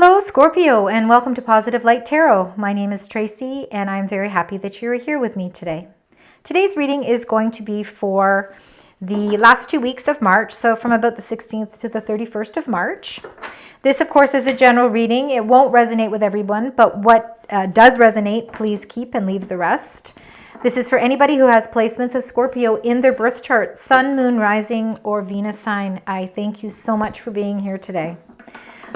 Hello, Scorpio, and welcome to Positive Light Tarot. My name is Tracy, and I'm very happy that you're here with me today. Today's reading is going to be for the last 2 weeks of March, so from about the 16th to the 31st of March. This, of course, is a general reading. It won't resonate with everyone, but what does resonate, please keep and leave the rest. This is for anybody who has placements of Scorpio in their birth chart, Sun, Moon, Rising, or Venus sign. I thank you so much for being here today.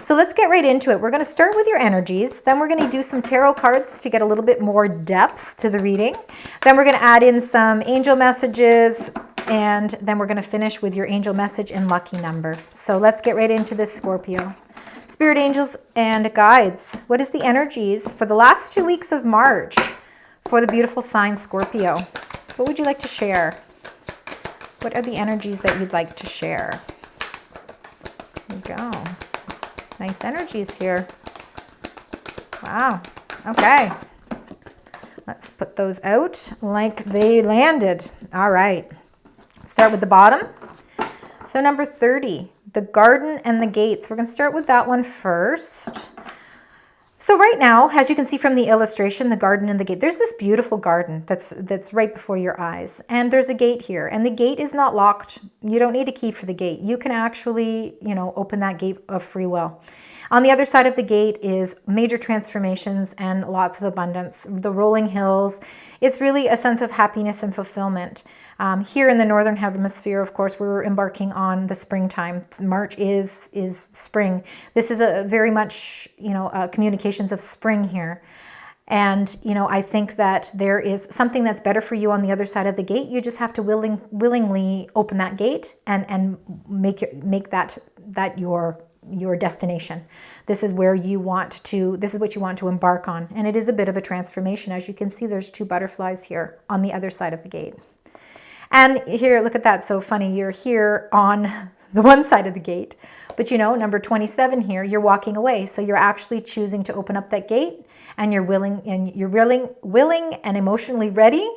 So let's get right into it. We're going to start with your energies. Then we're going to do some tarot cards to get a little bit more depth to the reading. Then we're going to add in some angel messages. And then we're going to finish with your angel message and lucky number. So let's get right into this, Scorpio. Spirit angels and guides. What is the energies for the last 2 weeks of March for the beautiful sign Scorpio? What would you like to share? What are the energies that you'd like to share? There you go. Nice energies here. Wow. Okay. Let's put those out like they landed. All right. Let's start with the bottom. So number 30, the garden and the gates. We're going to start with that one first. So right now, as you can see from the illustration, the garden and the gate, there's this beautiful garden that's right before your eyes. And there's a gate here. And the gate is not locked. You don't need a key for the gate. You can actually, open that gate of free will. On the other side of the gate is major transformations and lots of abundance. The rolling hills. It's really a sense of happiness and fulfillment. Here in the Northern Hemisphere, of course, we're embarking on the springtime. March is spring. This is a very much, communications of spring here. And, I think that there is something that's better for you on the other side of the gate. You just have to willingly open that gate and make that your destination. This is where you want to, this is what you want to embark on. And it is a bit of a transformation. As you can see, there's 2 butterflies here on the other side of the gate. And here, look at that. So funny. You're here on the one side of the gate, but number 27 here, you're walking away. So you're actually choosing to open up that gate, and you're willing and emotionally ready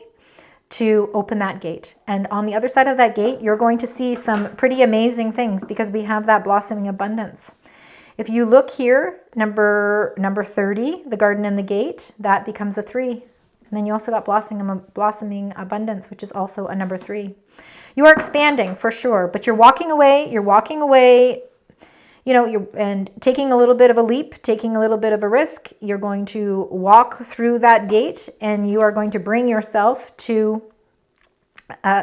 to open that gate. And on the other side of that gate, you're going to see some pretty amazing things because we have that blossoming abundance. If you look here, number 30, the garden and the gate, that becomes a 3. And then you also got blossoming abundance, which is also a number 3. You are expanding for sure, but you're walking away, and taking a little bit of a leap, taking a little bit of a risk. You're going to walk through that gate, and you are going to bring yourself to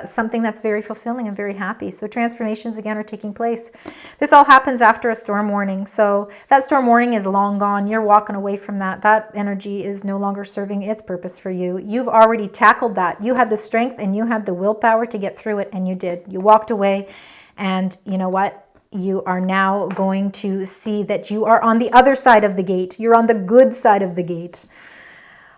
something that's very fulfilling and very happy. So transformations again are taking place. This all happens after a storm warning. So that storm warning is long gone. You're walking away from that. That energy is no longer serving its purpose for you. You've already tackled that. You had the strength and you had the willpower to get through it, and you did. You walked away, and you know what? You are now going to see that you are on the other side of the gate. You're on the good side of the gate.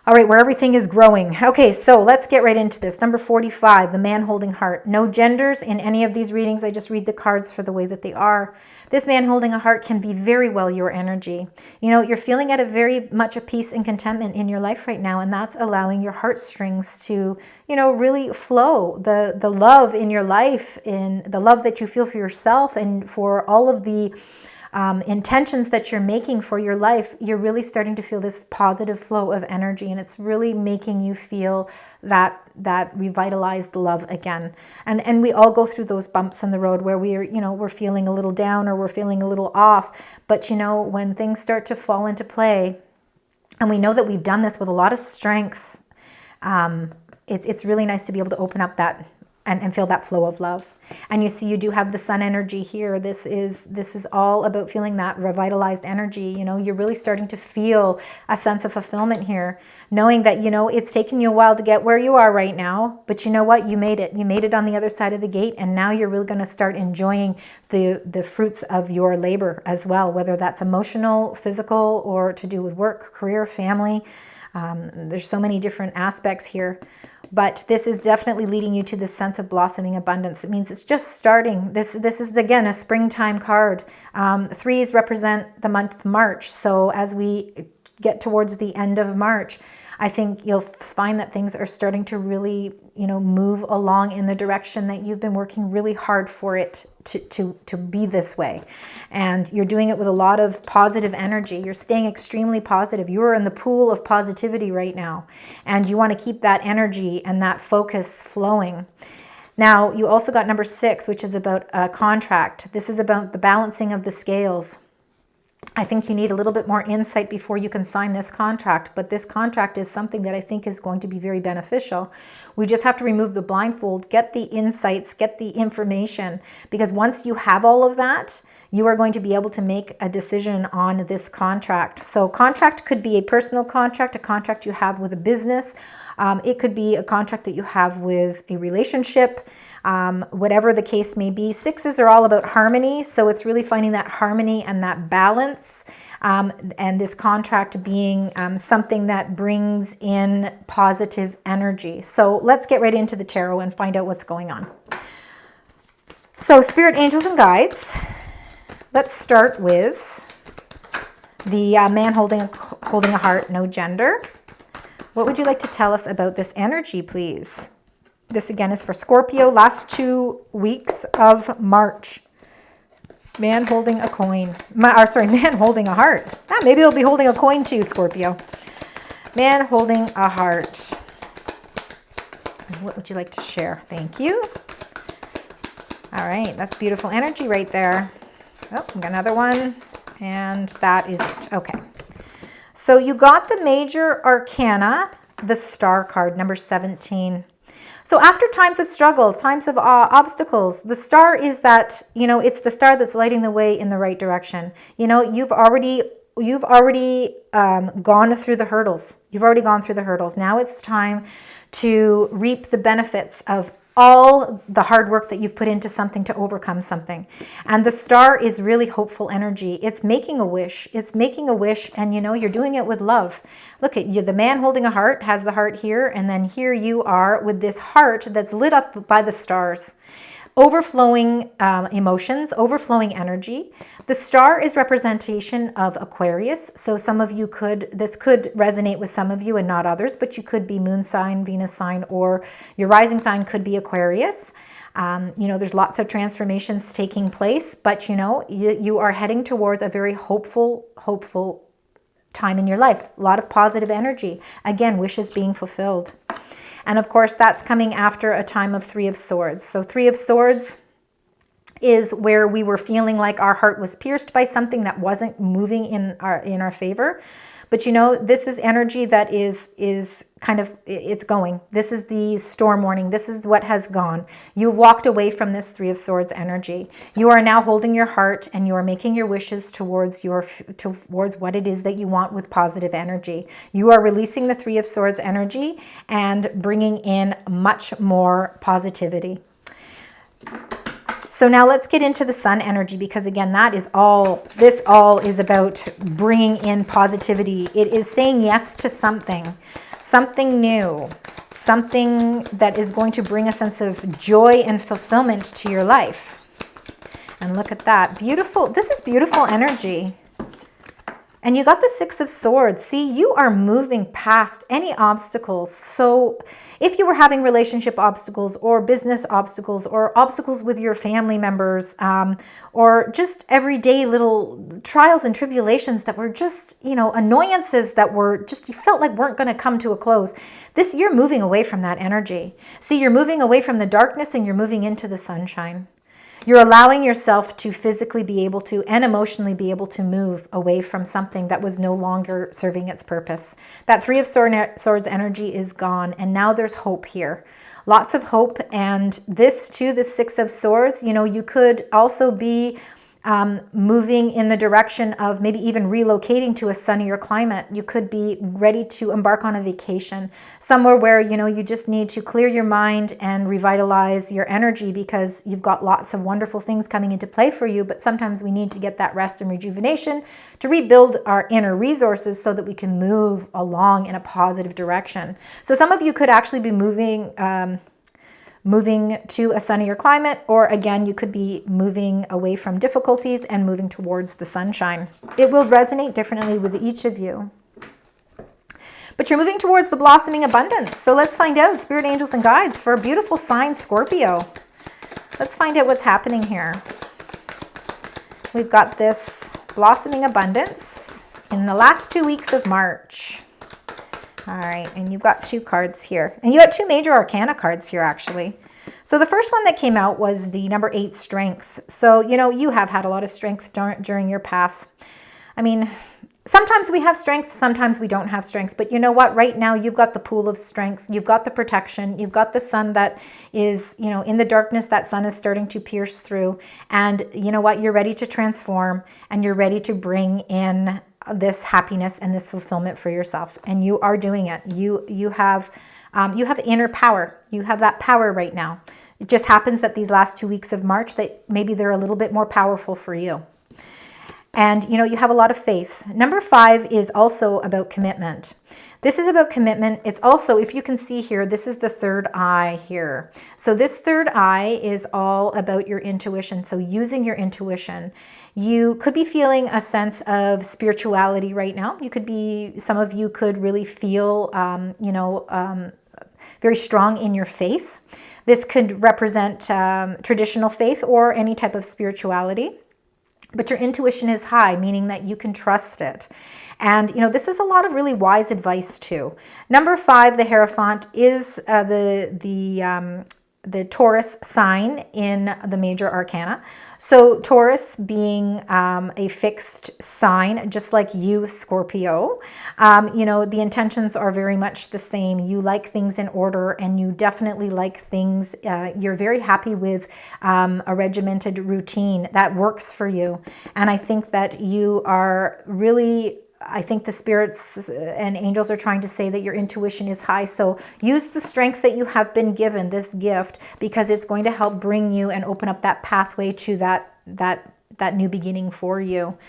All right, where everything is growing. Okay, so let's get right into this. Number 45, the man holding heart. No genders in any of these readings. I just read the cards for the way that they are. This man holding a heart can be very well your energy. You're feeling at a very much a peace and contentment in your life right now, and that's allowing your heartstrings to, really flow. The love in your life, in the love that you feel for yourself and for all of the intentions that you're making for your life, you're really starting to feel this positive flow of energy, and it's really making you feel that revitalized love again. And we all go through those bumps in the road where we're feeling a little down or we're feeling a little off. But when things start to fall into play, and we know that we've done this with a lot of strength, it's really nice to be able to open up that and feel that flow of love. And you see, you do have the sun energy here. This is all about feeling that revitalized energy. You're really starting to feel a sense of fulfillment here, knowing that, it's taken you a while to get where you are right now, but you know what? You made it. You made it on the other side of the gate, and now you're really going to start enjoying the fruits of your labor as well, whether that's emotional, physical, or to do with work, career, family. There's so many different aspects here. But this is definitely leading you to this sense of blossoming abundance. It means it's just starting. This is, again, a springtime card. 3s represent the month of March. So as we get towards the end of March, I think you'll find that things are starting to really, move along in the direction that you've been working really hard for it to be this way. And you're doing it with a lot of positive energy. You're staying extremely positive. You're in the pool of positivity right now. And you want to keep that energy and that focus flowing. Now, you also got number 6, which is about a contract. This is about the balancing of the scales. I think you need a little bit more insight before you can sign this contract, but this contract is something that I think is going to be very beneficial. We just have to remove the blindfold, get the insights, get the information, because once you have all of that, you are going to be able to make a decision on this contract. So contract could be a personal contract, a contract you have with a business. It could be a contract that you have with a relationship. Whatever the case may be. 6s are all about harmony, so it's really finding that harmony and that balance, and this contract being something that brings in positive energy. So let's get right into the tarot and find out what's going on. So spirit, angels, and guides. Let's start with the man holding a heart, no gender. What would you like to tell us about this energy, please? This again is for Scorpio, last 2 weeks of March. Man holding a coin. Man holding a heart. Maybe he'll be holding a coin too, Scorpio. Man holding a heart. What would you like to share? Thank you. All right, that's beautiful energy right there. Oh, we got another one. And that is it. Okay. So you got the major arcana, the star card, number 17. So after times of struggle, times of obstacles, the star is that, it's the star that's lighting the way in the right direction. You've already gone through the hurdles. You've already gone through the hurdles. Now it's time to reap the benefits of all the hard work that you've put into something to overcome something. And the star is really hopeful energy. It's making a wish. It's making a wish, and you're doing it with love. Look at you. The man holding a heart has the heart here, and then here you are with this heart that's lit up by the stars. Overflowing emotions, overflowing energy. The star is representation of Aquarius. So this could resonate with some of you and not others, but you could be moon sign, Venus sign, or your rising sign could be Aquarius. There's lots of transformations taking place, but you are heading towards a very hopeful time in your life. A lot of positive energy. Again, wishes being fulfilled. And of course, that's coming after a time of 3 of Swords. So 3 of Swords is where we were feeling like our heart was pierced by something that wasn't moving in our favor. But this is energy that is kind of, it's going. This is the storm warning. This is what has gone. You've walked away from this 3 of Swords energy. You are now holding your heart and you are making your wishes towards what it is that you want with positive energy. You are releasing the 3 of Swords energy and bringing in much more positivity. So now let's get into the sun energy, because again, this all is about bringing in positivity. It is saying yes to something new, something that is going to bring a sense of joy and fulfillment to your life. And look at that. Beautiful. This is beautiful energy. And you got the 6 of Swords. See, you are moving past any obstacles. So if you were having relationship obstacles or business obstacles or obstacles with your family members, or just everyday little trials and tribulations that were just, annoyances that were just, you felt like weren't going to come to a close. You're moving away from that energy. See, you're moving away from the darkness and you're moving into the sunshine. You're allowing yourself to physically be able to and emotionally be able to move away from something that was no longer serving its purpose. That 3 of Swords energy is gone, and now there's hope here. Lots of hope. And this too, the 6 of Swords, you could also be moving in the direction of maybe even relocating to a sunnier climate. You could be ready to embark on a vacation somewhere where, you just need to clear your mind and revitalize your energy, because you've got lots of wonderful things coming into play for you. But sometimes we need to get that rest and rejuvenation to rebuild our inner resources so that we can move along in a positive direction. So some of you could actually be moving to a sunnier climate, or again, you could be moving away from difficulties and moving towards the sunshine. It will resonate differently with each of you. But you're moving towards the blossoming abundance. So let's find out, spirit, angels, and guides for a beautiful sign, Scorpio. Let's find out what's happening here. We've got this blossoming abundance in the last 2 weeks of March. All right, and you've got 2 cards here. And you got 2 major arcana cards here, actually. So the first one that came out was the number 8, strength. So, you know, you have had a lot of strength during your path. I mean, sometimes we have strength, sometimes we don't have strength. But you know what? Right now, you've got the pool of strength. You've got the protection. You've got the sun that is, you know, in the darkness, that sun is starting to pierce through. And you know what? You're ready to transform, and you're ready to bring in this happiness and this fulfillment for yourself. And you are doing it. You have inner power. You have that power right now. It just happens that these last 2 weeks of March, that maybe they're a little bit more powerful for you. And, you know, you have a lot of faith. Number 5 is also about commitment. This is about commitment. It's also, if you can see here, this is the third eye here. So this third eye is all about your intuition. So using your intuition. You could be feeling a sense of spirituality right now. Some of you could really feel, very strong in your faith. This could represent traditional faith or any type of spirituality. But your intuition is high, meaning that you can trust it. And, you know, this is a lot of really wise advice too. Number 5, the Hierophant, is the Taurus sign in the major arcana. So Taurus being a fixed sign, just like you, Scorpio, you know, the intentions are very much the same. You like things in order, and you definitely like things, you're very happy with a regimented routine that works for you. And I think that you are really, I think the spirits and angels are trying to say that your intuition is high. So use the strength that you have been given, this gift, because it's going to help bring you and open up that pathway to that new beginning for you.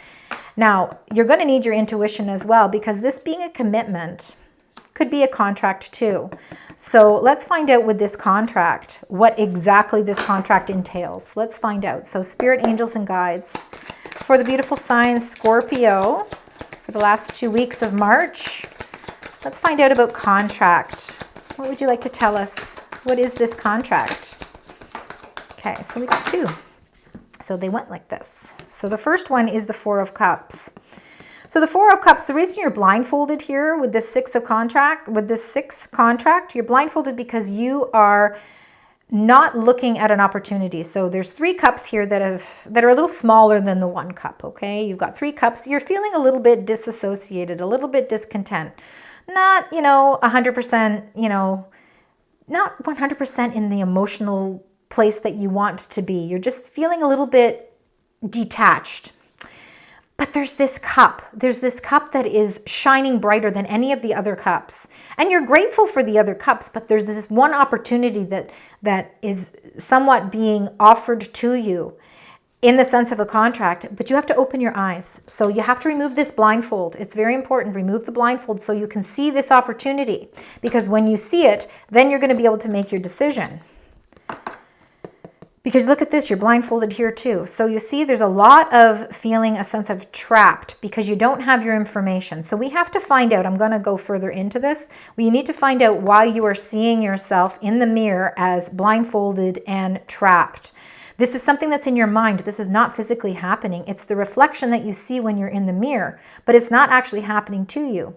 Now, you're going to need your intuition as well, because this being a commitment could be a contract too. So let's find out with this contract, what exactly this contract entails. Let's find out. So spirit, angels, and guides for the beautiful sign Scorpio, for the last 2 weeks of March. Let's find out about contract. What would you like to tell us? What is this contract? Okay, so we got 2. So they went like this. So the first one is the 4 of Cups. So the 4 of Cups, the reason you're blindfolded here with this 6 contract, you're blindfolded because you are not looking at an opportunity. So there's 3 cups here that are a little smaller than the 1 cup, okay? You've got 3 cups. You're feeling a little bit disassociated, a little bit discontent. Not, 100%, not 100% in the emotional place that you want to be. You're just feeling a little bit detached. But there's this cup. There's this cup that is shining brighter than any of the other cups. And you're grateful for the other cups, but there's this one opportunity that is somewhat being offered to you in the sense of a contract, but you have to open your eyes. So you have to remove this blindfold. It's very important. Remove the blindfold so you can see this opportunity, because when you see it, then you're going to be able to make your decision. Because look at this, you're blindfolded here too. So you see there's a lot of feeling a sense of trapped because you don't have your information. So we have to find out, I'm going to go further into this. We need to find out why you are seeing yourself in the mirror as blindfolded and trapped. This is something that's in your mind. This is not physically happening. It's the reflection that you see when you're in the mirror, but it's not actually happening to you.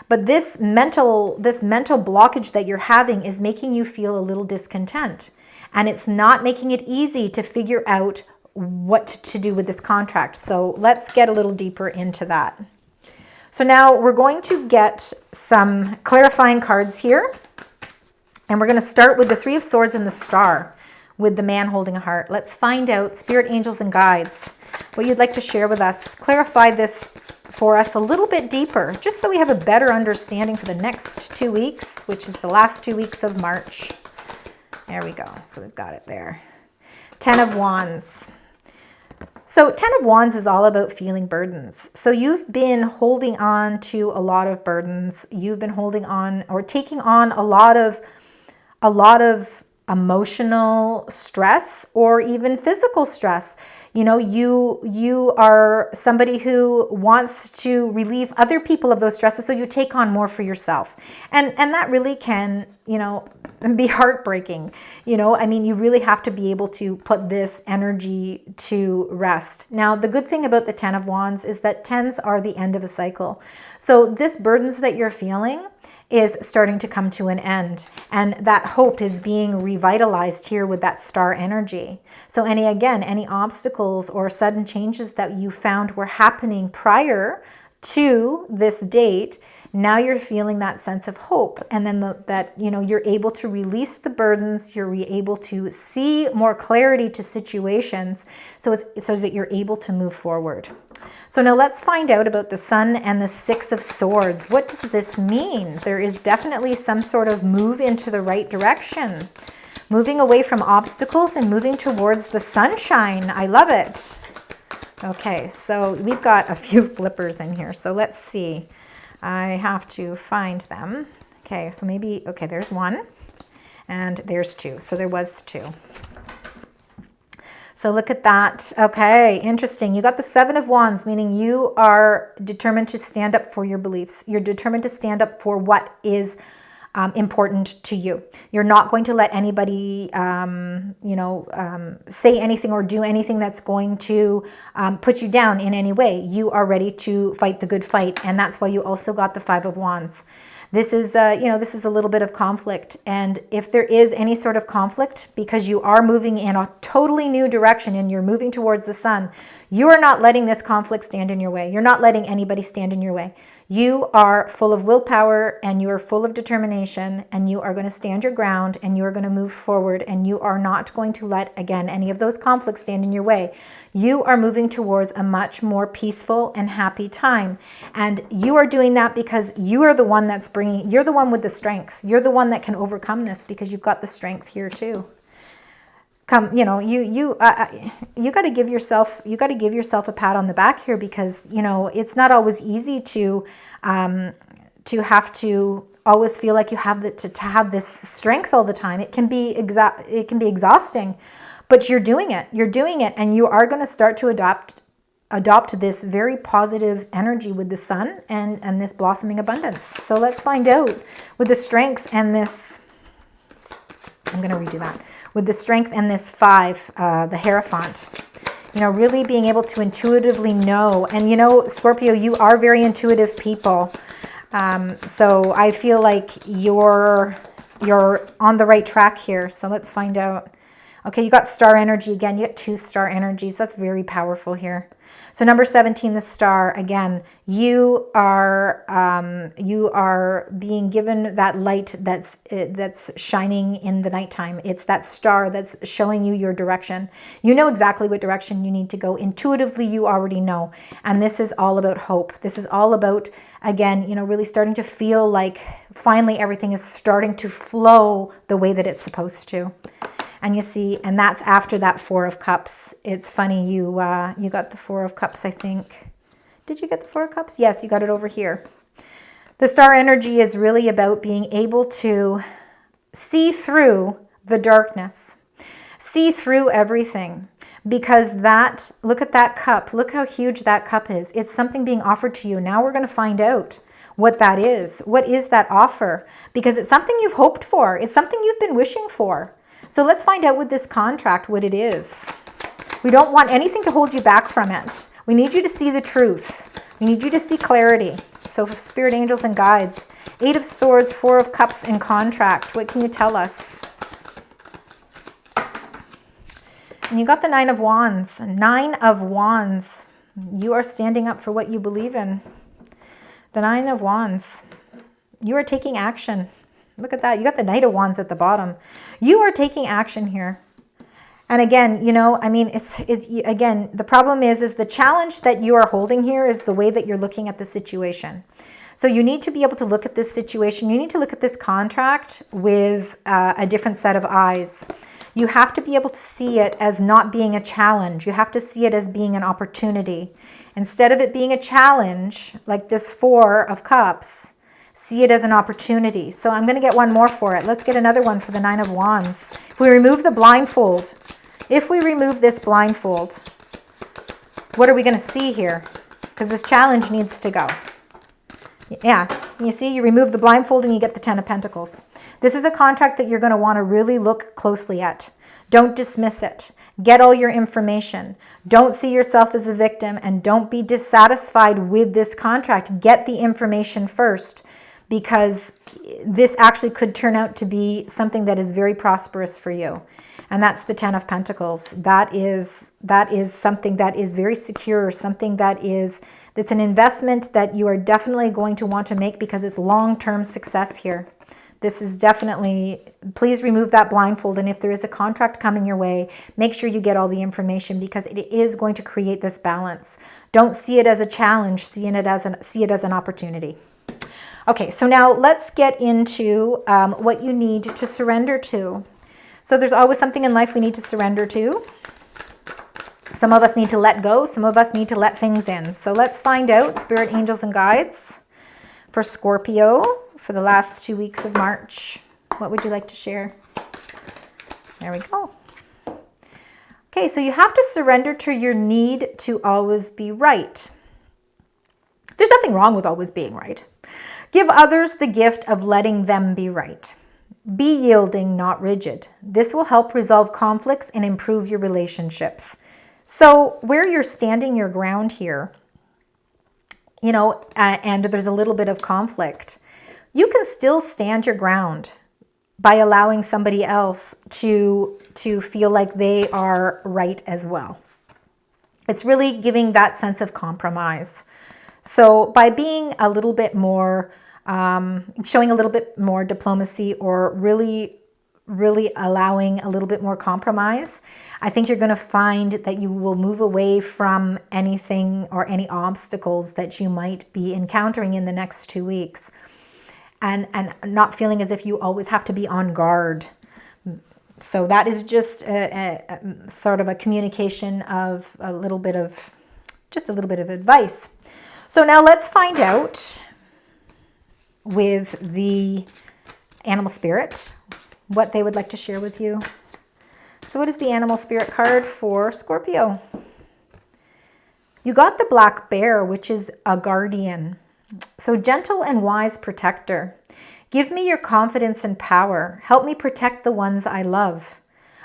But this mental blockage that you're having is making you feel a little discontent. And it's not making it easy to figure out what to do with this contract. So let's get a little deeper into that. So now we're going to get some clarifying cards here. And we're going to start with the 3 of Swords and the Star with the man holding a heart. Let's find out, spirit, angels, and guides, what you'd like to share with us. Clarify this for us a little bit deeper, just so we have a better understanding for the next 2 weeks, which is the last 2 weeks of March. There we go. So we've got it there. 10 of Wands. So 10 of Wands is all about feeling burdens. So you've been holding on to a lot of burdens. You've been holding on or taking on a lot of emotional stress or even physical stress. You know, you are somebody who wants to relieve other people of those stresses, so you take on more for yourself. And that really can, you know, be heartbreaking. You know, I mean, you really have to be able to put this energy to rest. Now, the good thing about the 10 of Wands is that 10s are the end of a cycle. So this burdens that you're feeling is starting to come to an end. And that hope is being revitalized here with that star energy. So any obstacles or sudden changes that you found were happening prior to this date, now you're feeling that sense of hope. And then that, you know, you're able to release the burdens, you're able to see more clarity to situations, so that you're able to move forward. So now let's find out about the Sun and the 6 of Swords. What does this mean? There is definitely some sort of move into the right direction. Moving away from obstacles and moving towards the sunshine. I love it. Okay, so we've got a few flippers in here. So let's see. I have to find them. Okay, so maybe, okay, there's one and there's two. So there was two. So look at that. Okay, interesting. You got the 7 of Wands, meaning you are determined to stand up for your beliefs. You're determined to stand up for what is important to you. You're not going to let anybody, say anything or do anything that's going to put you down in any way. You are ready to fight the good fight, and that's why you also got the 5 of Wands. This is, this is a little bit of conflict. And if there is any sort of conflict, because you are moving in a totally new direction and you're moving towards the sun, you are not letting this conflict stand in your way. You're not letting anybody stand in your way. You are full of willpower and you are full of determination, and you are going to stand your ground and you are going to move forward, and you are not going to let, again, any of those conflicts stand in your way. You are moving towards a much more peaceful and happy time. And you are doing that because you are the one you're the one with the strength. You're the one that can overcome this because you've got the strength here too. You got to give yourself a pat on the back here, because, you know, it's not always easy to have to always feel like you have to have this strength all the time. It can be exhausting, but you're doing it, and you are going to start to adopt this very positive energy with the sun and this blossoming abundance. So let's find out with the strength and this. I'm going to redo that. With the strength and this 5, the Hierophant, you know, really being able to intuitively know. And, you know, Scorpio, you are very intuitive people. So I feel like you're on the right track here. So let's find out. Okay, you got star energy again. You got 2 star energies. That's very powerful here. So number 17, the star, again, you are being given that light that's shining in the nighttime. It's that star that's showing you your direction. You know exactly what direction you need to go. Intuitively, you already know. And this is all about hope. This is all about, again, you know, really starting to feel like finally everything is starting to flow the way that it's supposed to. And you see, and that's after that 4 of Cups. It's funny, you got the 4 of Cups, I think. Did you get the 4 of Cups? Yes, you got it over here. The star energy is really about being able to see through the darkness, see through everything. Because look at that cup. Look how huge that cup is. It's something being offered to you. Now we're going to find out what that is. What is that offer? Because it's something you've hoped for. It's something you've been wishing for. So let's find out with this contract what it is. We don't want anything to hold you back from it. We need you to see the truth. We need you to see clarity. So spirit angels and guides. 8 of Swords, 4 of Cups in contract. What can you tell us? And you got the 9 of Wands. 9 of Wands. You are standing up for what you believe in. The 9 of Wands. You are taking action. Look at that. You got the Knight of Wands at the bottom. You are taking action here. And again, you know, I mean, it's again, the problem is the challenge that you are holding here is the way that you're looking at the situation. So you need to be able to look at this situation. You need to look at this contract with a different set of eyes. You have to be able to see it as not being a challenge. You have to see it as being an opportunity. Instead of it being a challenge, like this 4 of Cups, see it as an opportunity. So I'm going to get one more for it. Let's get another one for the 9 of Wands. If we remove the blindfold, if we remove this blindfold, What are we going to see here? Because this challenge needs to go. Yeah, you see, you remove the blindfold and you get the 10 of Pentacles. This is a contract that you're going to want to really look closely at. Don't dismiss it. Get all your information. Don't see yourself as a victim, and don't be dissatisfied with this contract. Get the information first, because this actually could turn out to be something that is very prosperous for you. And that's the 10 of Pentacles. That is something that is very secure, something that's an investment that you are definitely going to want to make, because it's long-term success here. This is definitely, please remove that blindfold. And if there is a contract coming your way, make sure you get all the information, because it is going to create this balance. Don't see it as a challenge, see it as an opportunity. Okay, so now let's get into what you need to surrender to. So there's always something in life we need to surrender to. Some of us need to let go. Some of us need to let things in. So let's find out, Spirit, Angels, and Guides for Scorpio for the last 2 weeks of March. What would you like to share? There we go. Okay, so you have to surrender to your need to always be right. There's nothing wrong with always being right. Give others the gift of letting them be right. Be yielding, not rigid. This will help resolve conflicts and improve your relationships. So where you're standing your ground here, you know, and there's a little bit of conflict, you can still stand your ground by allowing somebody else to feel like they are right as well. It's really giving that sense of compromise. So by being a little bit more, showing a little bit more diplomacy, or really allowing a little bit more compromise, I think you're going to find that you will move away from anything or any obstacles that you might be encountering in the next 2 weeks, and not feeling as if you always have to be on guard. So that is just a sort of a communication of just a little bit of advice. So now let's find out with the animal spirit what they would like to share with you. So what is the animal spirit card for Scorpio? You got the black bear, which is a guardian. So gentle and wise protector. Give me your confidence and power. Help me protect the ones I love.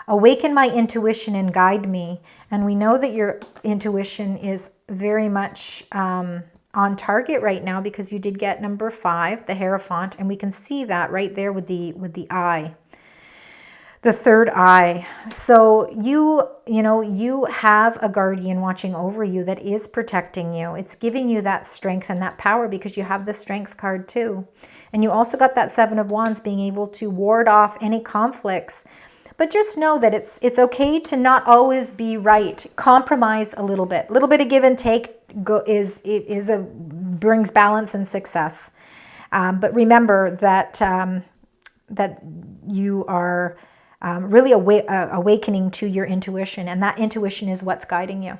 Awaken my intuition and guide me. And we know that your intuition is very much on target right now, because you did get number 5, the Hierophant, and we can see that right there with the eye, the third eye. So you have a guardian watching over you that is protecting you. It's giving you that strength and that power, because you have the Strength card too. And you also got that 7 of Wands, being able to ward off any conflicts. But just know that it's okay to not always be right. Compromise a little bit. A little bit of give and take brings balance and success. But remember that that you are really awakening to your intuition, and that intuition is what's guiding you.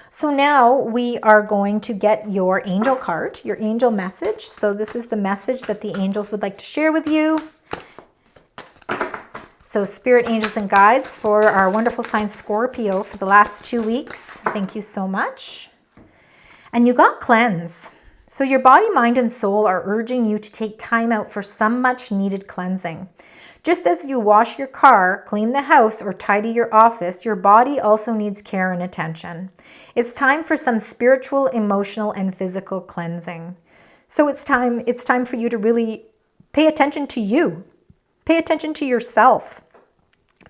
So now we are going to get your angel card, your angel message. So this is the message that the angels would like to share with you. So Spirit, Angels, and Guides for our wonderful sign Scorpio for the last 2 weeks. Thank you so much. And you got cleanse. So your body, mind, and soul are urging you to take time out for some much needed cleansing. Just as you wash your car, clean the house, or tidy your office, your body also needs care and attention. It's time for some spiritual, emotional, and physical cleansing. So it's time for you to really pay attention to you. Pay attention to yourself.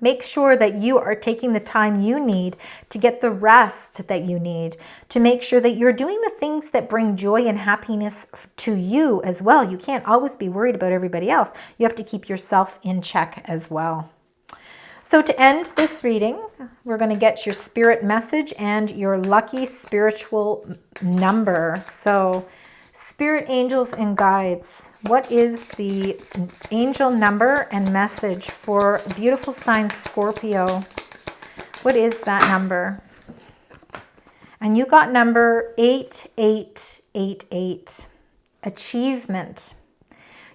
Make sure that you are taking the time you need to get the rest that you need, to make sure that you're doing the things that bring joy and happiness to you as well. You can't always be worried about everybody else. You have to keep yourself in check as well. So to end this reading, we're going to get your spirit message and your lucky spiritual number. So Spirit, Angels, and Guides, what is the angel number and message for beautiful sign Scorpio? What is that number? And you got number 8888, achievement.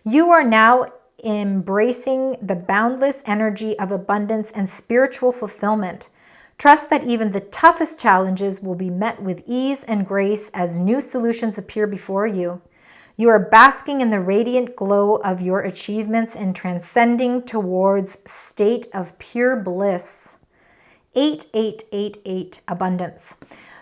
You are now embracing the boundless energy of abundance and spiritual fulfillment. Trust that even the toughest challenges will be met with ease and grace as new solutions appear before you. You are basking in the radiant glow of your achievements and transcending towards state of pure bliss. 8888, abundance.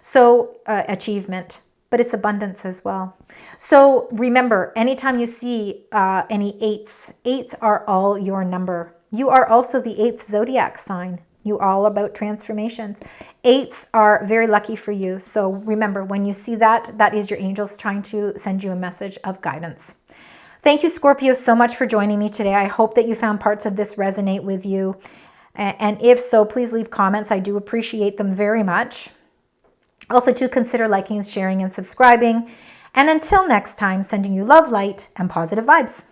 So achievement, but it's abundance as well. So remember, anytime you see any eights, eights are all your number. You are also the 8th zodiac sign. You are all about transformations. Eights are very lucky for you. So remember, when you see that, that is your angels trying to send you a message of guidance. Thank you, Scorpio, so much for joining me today. I hope that you found parts of this resonate with you. And if so, please leave comments. I do appreciate them very much. Also, do consider liking, sharing, and subscribing. And until next time, sending you love, light, and positive vibes.